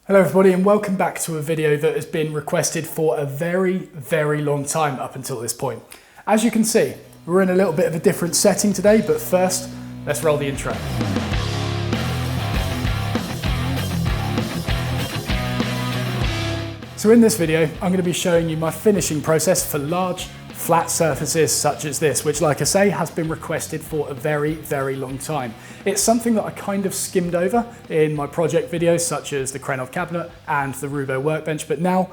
Hello everybody and welcome back to a video that has been requested for a very long time up until this point. As you can see, we're in a little bit of a different setting today, but first, let's roll the intro. So in this video, I'm going to be showing you my finishing process for large, flat surfaces such as this, which like I say, has been requested for a very long time. It's something that I kind of skimmed over in my project videos, such as the Krenov cabinet and the Roubo workbench, but now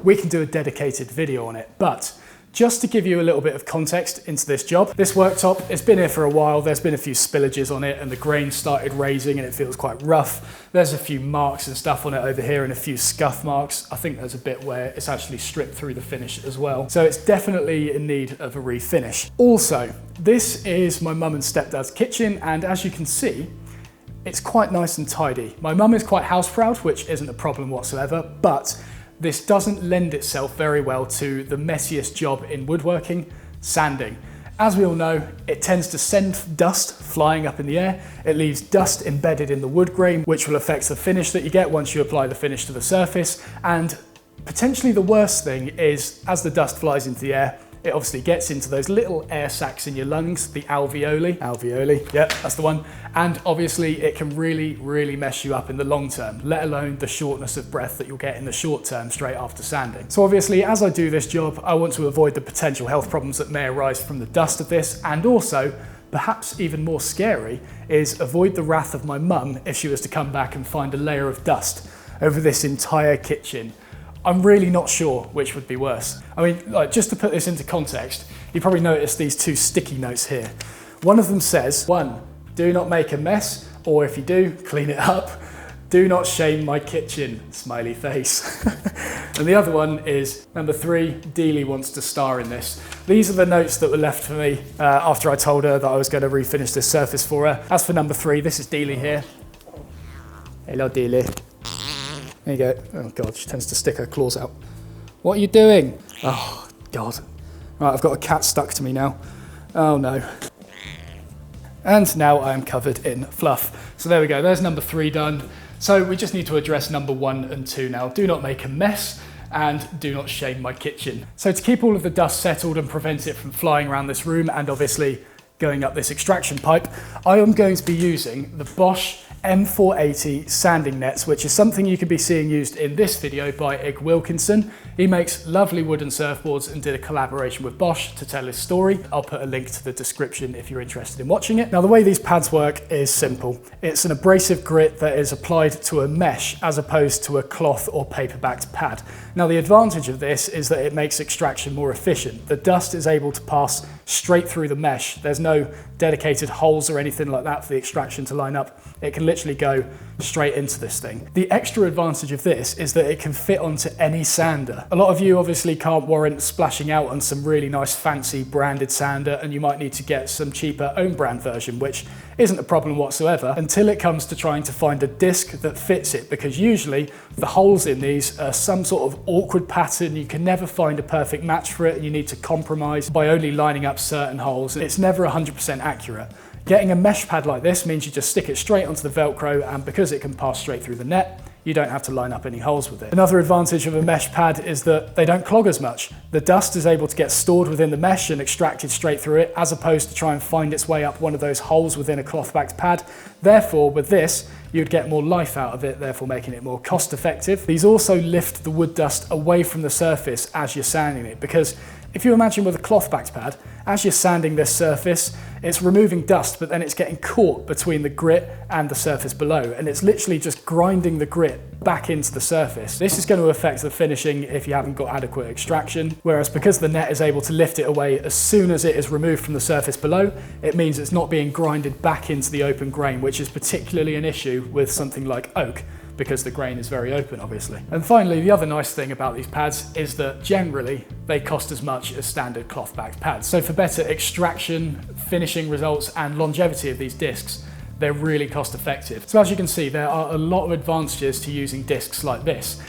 we can do a dedicated video on it. But just to give you a little bit of context into this job, this worktop, it's been here for a while. There's been a few spillages on it and the grain started raising and it feels quite rough. There's a few marks and stuff on it over here and a few scuff marks. I think there's a bit where it's actually stripped through the finish as well. So it's definitely in need of a refinish. Also, this is my mum and stepdad's kitchen, and as you can see, it's quite nice and tidy. My mum is quite house proud, which isn't a problem whatsoever, but this doesn't lend itself very well to the messiest job in woodworking, sanding. As we all know, it tends to send dust flying up in the air. It leaves dust embedded in the wood grain, which will affect the finish that you get once you apply the finish to the surface. And potentially the worst thing is, as the dust flies into the air, it obviously gets into those little air sacs in your lungs, the alveoli, yeah, that's the one. And obviously it can really mess you up in the long term, let alone the shortness of breath that you'll get in the short term straight after sanding. So obviously, as I do this job, I want to avoid the potential health problems that may arise from the dust of this, and also, perhaps even more scary, is avoid the wrath of my mum if she was to come back and find a layer of dust over this entire kitchen. I'm really not sure which would be worse. I mean, like, just to put this into context, you probably noticed these two sticky notes here. One of them says, 1, do not make a mess, or if you do, clean it up. Do not shame my kitchen, smiley face. And the other one is, number 3, Dealey wants to star in this. These are the notes that were left for me after I told her that I was going to refinish this surface for her. As for number 3, this is Dealey here. Hello, Dealey. There you go. Oh God, she tends to stick her claws out. What are you doing? Oh God. Right, I've got a cat stuck to me now. Oh no. And now I am covered in fluff. So there we go, there's number 3 done. So we just need to address number 1 and 2 now. Do not make a mess and do not shame my kitchen. So to keep all of the dust settled and prevent it from flying around this room and obviously going up this extraction pipe, I am going to be using the Bosch M480 sanding nets, which is something you could be seeing used in this video by Ig Wilkinson. He makes lovely wooden surfboards and did a collaboration with Bosch to tell his story. I'll put a link to the description if you're interested in watching it. Now, the way these pads work is simple. It's an abrasive grit that is applied to a mesh as opposed to a cloth or paper-backed pad. Now, the advantage of this is that it makes extraction more efficient. The dust is able to pass straight through the mesh. There's no dedicated holes or anything like that for the extraction to line up. It can literally go straight into this thing. The extra advantage of this is that it can fit onto any sander. A lot of you obviously can't warrant splashing out on some really nice fancy branded sander, and you might need to get some cheaper own brand version, which isn't a problem whatsoever until it comes to trying to find a disc that fits it, because usually the holes in these are some sort of awkward pattern. You can never find a perfect match for it, and you need to compromise by only lining up certain holes. It's never 100% accurate. Getting a mesh pad like this means you just stick it straight onto the Velcro, and because it can pass straight through the net, you don't have to line up any holes with it. Another advantage of a mesh pad is that they don't clog as much. The dust is able to get stored within the mesh and extracted straight through it, as opposed to try and find its way up one of those holes within a cloth-backed pad. Therefore, with this, you'd get more life out of it, therefore making it more cost effective. These also lift the wood dust away from the surface as you're sanding it, because if you imagine with a cloth-backed pad, as you're sanding this surface, it's removing dust, but then it's getting caught between the grit and the surface below, and it's literally just grinding the grit back into the surface. This is going to affect the finishing if you haven't got adequate extraction, whereas because the net is able to lift it away as soon as it is removed from the surface below, it means it's not being grinded back into the open grain, which is particularly an issue with something like oak, because the grain is very open, obviously. And finally, the other nice thing about these pads is that generally they cost as much as standard cloth-backed pads. So for better extraction, finishing results, and longevity of these discs, they're really cost effective. So as you can see, there are a lot of advantages to using discs like this.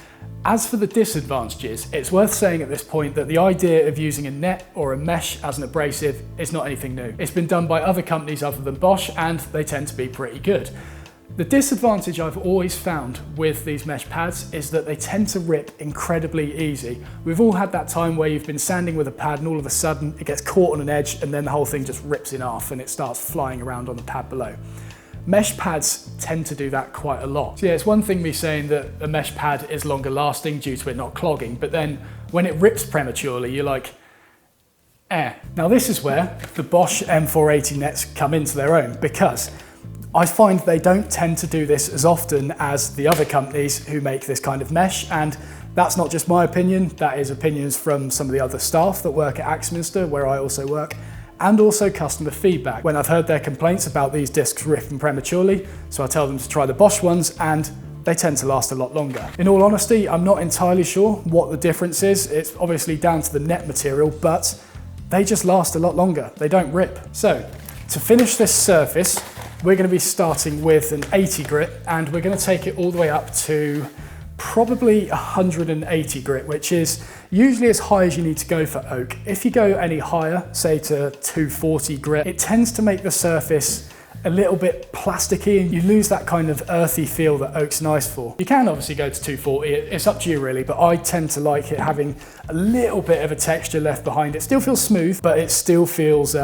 As for the disadvantages, it's worth saying at this point that the idea of using a net or a mesh as an abrasive is not anything new. It's been done by other companies other than Bosch, and they tend to be pretty good. The disadvantage I've always found with these mesh pads is that they tend to rip incredibly easy. We've all had that time where you've been sanding with a pad and all of a sudden it gets caught on an edge and then the whole thing just rips in half and it starts flying around on the pad below. Mesh pads tend to do that quite a lot. So yeah, it's one thing me saying that a mesh pad is longer lasting due to it not clogging, but then when it rips prematurely, you're like, eh. Now this is where the Bosch M480 nets come into their own, because I find they don't tend to do this as often as the other companies who make this kind of mesh, and that's not just my opinion, that is opinions from some of the other staff that work at Axminster, where I also work, and also customer feedback. When I've heard their complaints about these discs ripping prematurely, so I tell them to try the Bosch ones, and they tend to last a lot longer. In all honesty, I'm not entirely sure what the difference is. It's obviously down to the net material, but they just last a lot longer. They don't rip. So, to finish this surface, we're going to be starting with an 80 grit, and we're going to take it all the way up to probably 180 grit, which is usually as high as you need to go for oak. If you go any higher, say to 240 grit, it tends to make the surface a little bit plasticky and you lose that kind of earthy feel that oak's nice for. You can obviously go to 240, it's up to you really, but I tend to like it having a little bit of a texture left behind. It still feels smooth, but it still feels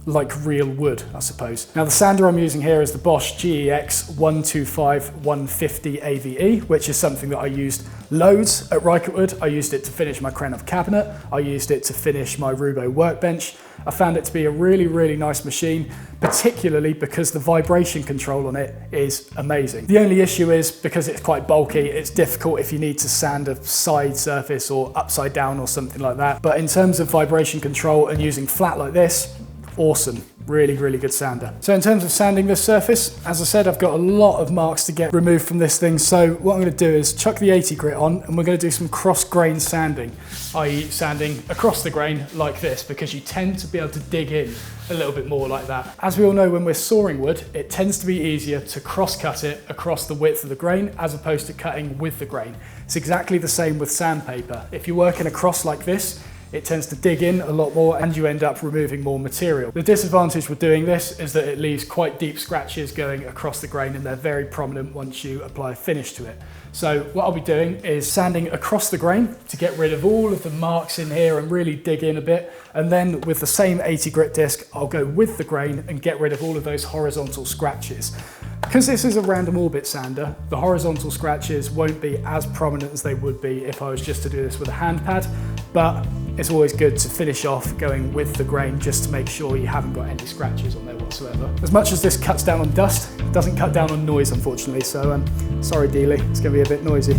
like real wood, I suppose. Now the sander I'm using here is the Bosch GEX 125-150 AVE, which is something that I used loads at Rykertwood. I used it to finish my Krenov cabinet. I used it to finish my Rubo workbench. I found it to be a really, really nice machine, particularly because the vibration control on it is amazing. The only issue is because it's quite bulky, it's difficult if you need to sand a side surface or upside down or something like that. But in terms of vibration control and using flat like this, awesome. Really, really good sander. So in terms of sanding this surface, as I said, I've got a lot of marks to get removed from this thing. So what I'm going to do is chuck the 80 grit on and we're going to do some cross grain sanding, i.e. sanding across the grain like this, because you tend to be able to dig in a little bit more like that. As we all know, when we're sawing wood, it tends to be easier to cross cut it across the width of the grain as opposed to cutting with the grain. It's exactly the same with sandpaper. If you're working across like this, it tends to dig in a lot more and you end up removing more material. The disadvantage with doing this is that it leaves quite deep scratches going across the grain and they're very prominent once you apply a finish to it. So what I'll be doing is sanding across the grain to get rid of all of the marks in here and really dig in a bit. And then with the same 80 grit disc, I'll go with the grain and get rid of all of those horizontal scratches. Because this is a random orbit sander, the horizontal scratches won't be as prominent as they would be if I was just to do this with a hand pad, but it's always good to finish off going with the grain just to make sure you haven't got any scratches on there whatsoever. As much as this cuts down on dust, it doesn't cut down on noise unfortunately, so sorry Dealey, it's going to be a bit noisy.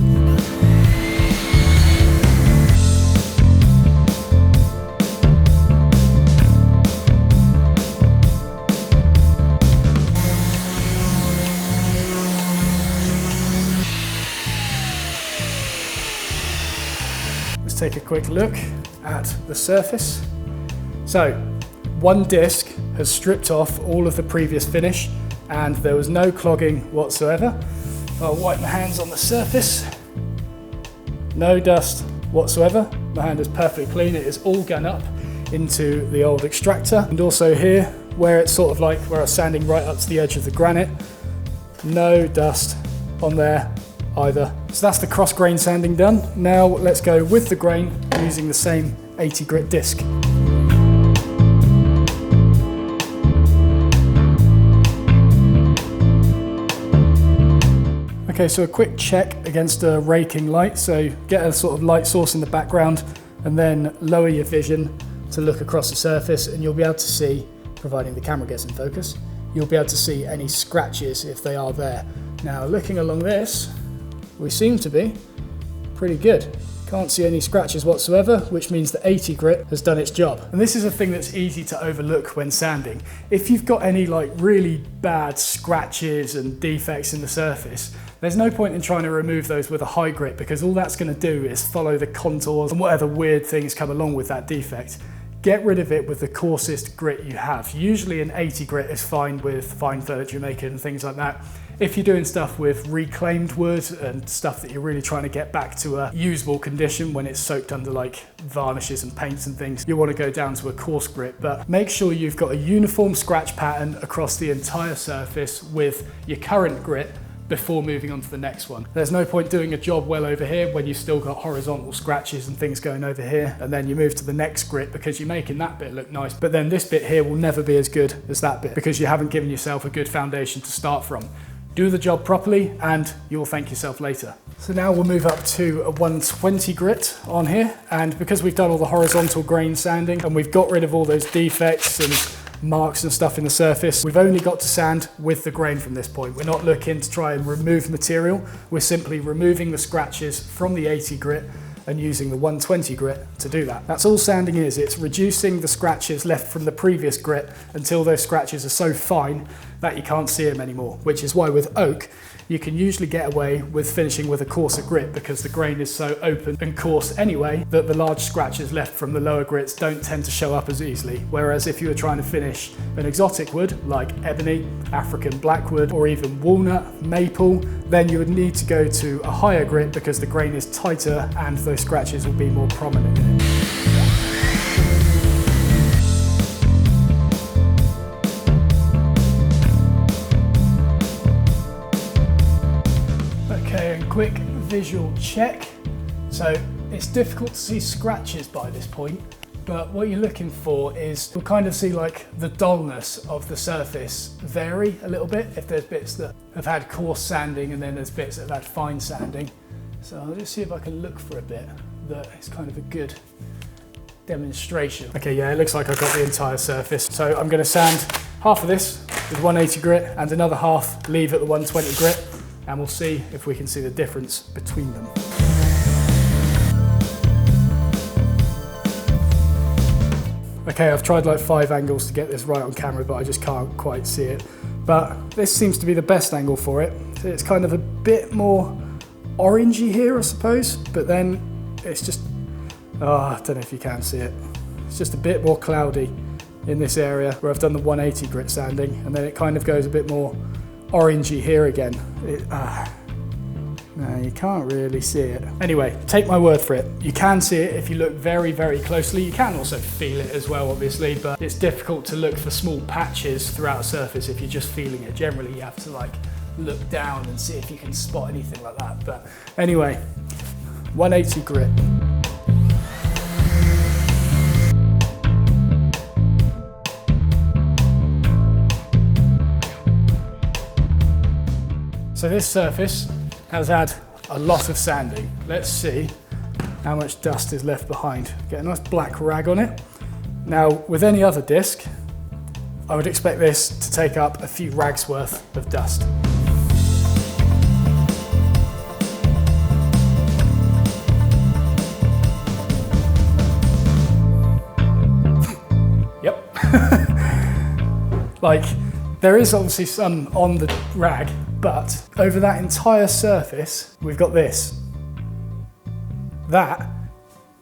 Take a quick look at the surface. So one disc has stripped off all of the previous finish and there was no clogging whatsoever. I'll wipe my hands on the surface. No dust whatsoever. My hand is perfectly clean. It is all gone up into the old extractor. And also here, where it's sort of like where I was sanding right up to the edge of the granite, no dust on there either. So that's the cross grain sanding done. Now let's go with the grain using the same 80 grit disc. Okay, so a quick check against a raking light. So get a sort of light source in the background and then lower your vision to look across the surface and you'll be able to see, providing the camera gets in focus, you'll be able to see any scratches if they are there. Now looking along this, we seem to be pretty good. Can't see any scratches whatsoever, which means the 80 grit has done its job. And this is a thing that's easy to overlook when sanding. If you've got any like really bad scratches and defects in the surface, there's no point in trying to remove those with a high grit because all that's going to do is follow the contours and whatever weird things come along with that defect. Get rid of it with the coarsest grit you have. Usually an 80 grit is fine with fine furniture making and things like that. If you're doing stuff with reclaimed wood and stuff that you're really trying to get back to a usable condition when it's soaked under like varnishes and paints and things, you want to go down to a coarse grit. But make sure you've got a uniform scratch pattern across the entire surface with your current grit before moving on to the next one. There's no point doing a job well over here when you've still got horizontal scratches and things going over here, and then you move to the next grit because you're making that bit look nice, but then this bit here will never be as good as that bit because you haven't given yourself a good foundation to start from. Do the job properly and you'll thank yourself later. So now we'll move up to a 120 grit on here, and because we've done all the horizontal grain sanding and we've got rid of all those defects and marks and stuff in the surface, we've only got to sand with the grain from this point. We're not looking to try and remove material, we're simply removing the scratches from the 80 grit and using the 120 grit to do that. That's all sanding is, it's reducing the scratches left from the previous grit until those scratches are so fine that you can't see them anymore, which is why with oak you can usually get away with finishing with a coarser grit because the grain is so open and coarse anyway that the large scratches left from the lower grits don't tend to show up as easily. Whereas if you were trying to finish an exotic wood like ebony, African blackwood, or even walnut, maple, then you would need to go to a higher grit because the grain is tighter and those scratches will be more prominent in it. Quick visual check. So it's difficult to see scratches by this point, but what you're looking for is you'll kind of see like the dullness of the surface vary a little bit if there's bits that have had coarse sanding and then there's bits that have had fine sanding. So I'll just see if I can look for a bit that is kind of a good demonstration. Okay, yeah, it looks like I've got the entire surface. So I'm going to sand half of this with 180 grit and another half leave at the 120 grit. And we'll see if we can see the difference between them. Okay, I've tried like 5 angles to get this right on camera, but I just can't quite see it. But this seems to be the best angle for it. So it's kind of a bit more orangey here, I suppose, but then it's just, I don't know if you can see it. It's just a bit more cloudy in this area where I've done the 180 grit sanding, and then it kind of goes a bit more orangey here again. No, you can't really see it. Anyway, take my word for it. You can see it if you look very, very closely. You can also feel it as well, obviously, but it's difficult to look for small patches throughout a surface if you're just feeling it. Generally, you have to like look down and see if you can spot anything like that. But anyway, 180 grit. So this surface has had a lot of sanding. Let's see how much dust is left behind. Get a nice black rag on it. Now, with any other disc, I would expect this to take up a few rags worth of dust. Yep. Like, there is obviously some on the rag, but over that entire surface, we've got this. That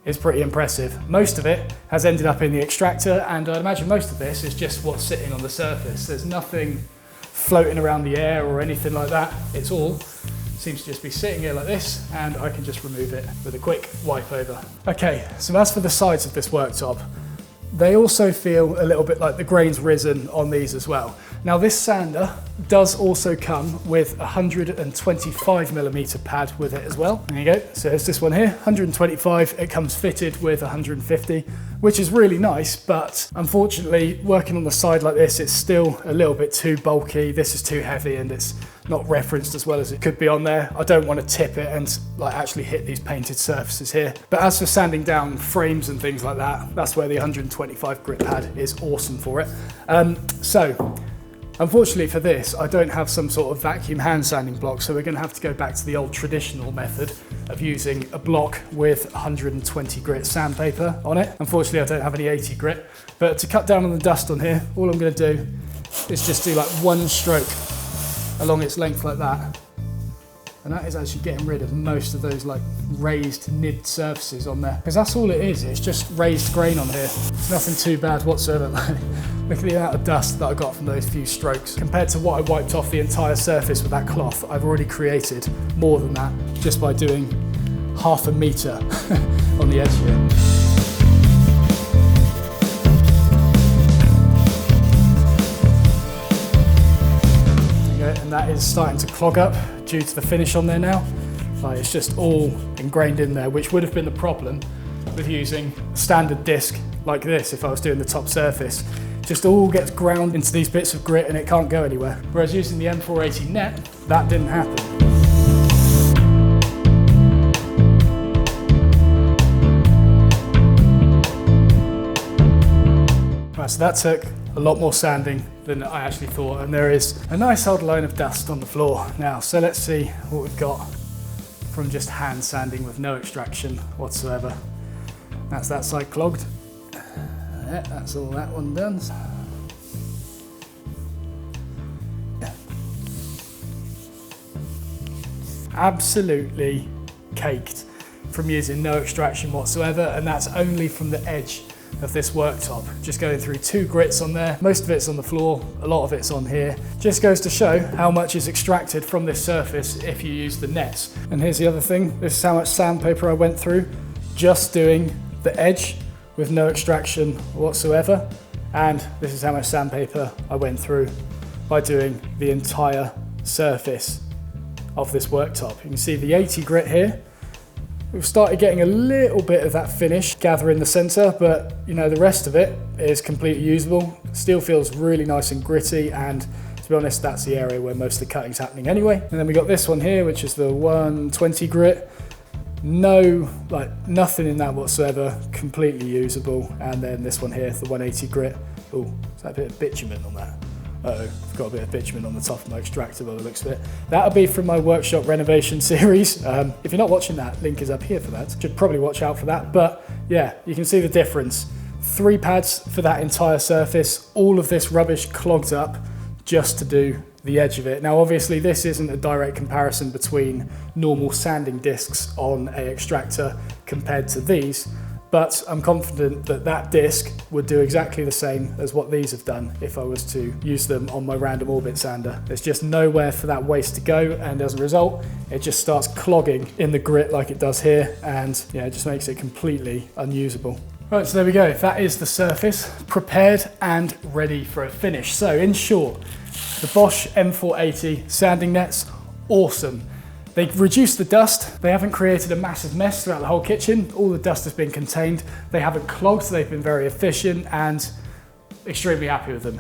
is pretty impressive. Most of it has ended up in the extractor, and I'd imagine most of this is just what's sitting on the surface. There's nothing floating around the air or anything like that. It's all seems to just be sitting here like this, and I can just remove it with a quick wipe over. Okay, so as for the sides of this worktop, they also feel a little bit like the grain's risen on these as well. Now this sander does also come with a 125mm pad with it as well. There you go, so it's this one here, 125, it comes fitted with 150, which is really nice, but unfortunately working on the side like this, it's still a little bit too bulky. This is too heavy and it's not referenced as well as it could be on there. I don't want to tip it and like actually hit these painted surfaces here. But as for sanding down frames and things like that, that's where the 125 grit pad is awesome for it. So unfortunately for this, I don't have some sort of vacuum hand sanding block, so we're going to have to go back to the old traditional method of using a block with 120 grit sandpaper on it. Unfortunately, I don't have any 80 grit, but to cut down on the dust on here, all I'm going to do is just do like one stroke along its length like that, and that is actually getting rid of most of those like raised nibbed surfaces on there, because that's all it is. It's just raised grain on here. It's nothing too bad whatsoever. Look at the amount of dust that I got from those few strokes. Compared to what I wiped off the entire surface with that cloth, I've already created more than that just by doing half a metre on the edge here. And that is starting to clog up due to the finish on there now. Like, it's just all ingrained in there, which would have been the problem with using a standard disc like this if I was doing the top surface. Just all gets ground into these bits of grit and it can't go anywhere. Whereas using the M480 net, that didn't happen. Right, so that took a lot more sanding than I actually thought, and there is a nice old line of dust on the floor now. So let's see what we've got from just hand sanding with no extraction whatsoever. That's that side clogged. Yeah, that's all that one done. Absolutely caked from using no extraction whatsoever, and that's only from the edge of this worktop. Just going through 2 grits on there. Most of it's on the floor, a lot of it's on here. Just goes to show how much is extracted from this surface if you use the nets. And here's the other thing, this is how much sandpaper I went through just doing the edge with no extraction whatsoever. And this is how much sandpaper I went through by doing the entire surface of this worktop. You can see the 80 grit here. We've started getting a little bit of that finish gather in the center, but you know, the rest of it is completely usable. Steel feels really nice and gritty, and to be honest, that's the area where most of the cutting's happening anyway. And then we got this one here, which is the 120 grit. No, like nothing in that whatsoever, completely usable. And then this one here, the 180 grit. Oh, is that a bit of bitumen on that? Uh-oh, I've got a bit of bitumen on the top of my extractor by the looks of it. That'll be from my workshop renovation series. If you're not watching that, link is up here for that. Should probably watch out for that. But yeah, you can see the difference. 3 pads for that entire surface, all of this rubbish clogged up just to do the edge of it. Now obviously this isn't a direct comparison between normal sanding discs on a extractor compared to these, but I'm confident that that disc would do exactly the same as what these have done if I was to use them on my random orbit sander. There's just nowhere for that waste to go, and as a result, it just starts clogging in the grit like it does here, and yeah, it just makes it completely unusable. Right, so there we go. That is the surface, prepared and ready for a finish. So in short, the Bosch M480 sanding nets, awesome. They've reduced the dust. They haven't created a massive mess throughout the whole kitchen. All the dust has been contained. They haven't clogged, so they've been very efficient, and extremely happy with them.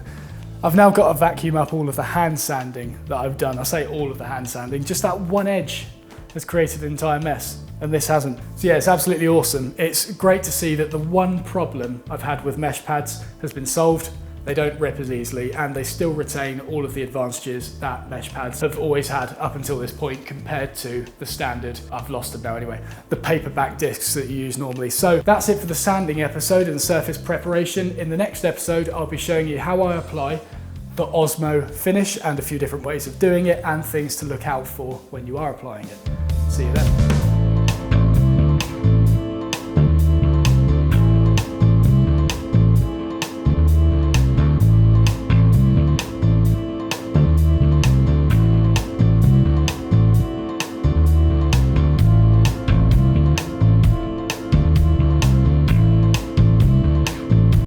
I've now got to vacuum up all of the hand sanding that I've done. I say all of the hand sanding, just that one edge has created an entire mess, and this hasn't. So yeah, it's absolutely awesome. It's great to see that the one problem I've had with mesh pads has been solved. They don't rip as easily, and they still retain all of the advantages that mesh pads have always had up until this point compared to the standard, I've lost them now anyway, the paperback discs that you use normally. So that's it for the sanding episode and surface preparation. In the next episode, I'll be showing you how I apply the OSMO finish and a few different ways of doing it and things to look out for when you are applying it. See you then.